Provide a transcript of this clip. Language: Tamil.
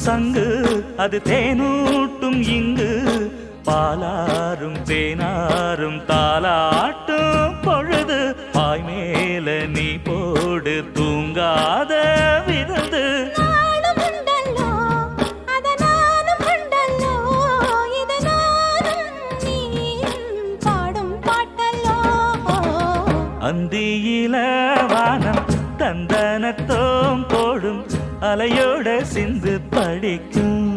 சங்கு அது தேனூட்டும் இங்கு பாலாரும் தேனாரும் தாலாட்டும் பொழுது பாய் மேல நீ போடு தூங்காத விருந்து அந்தியில வானம் தந்தனத்தோம் போடும் அலையோட சிந்து படிக்கும்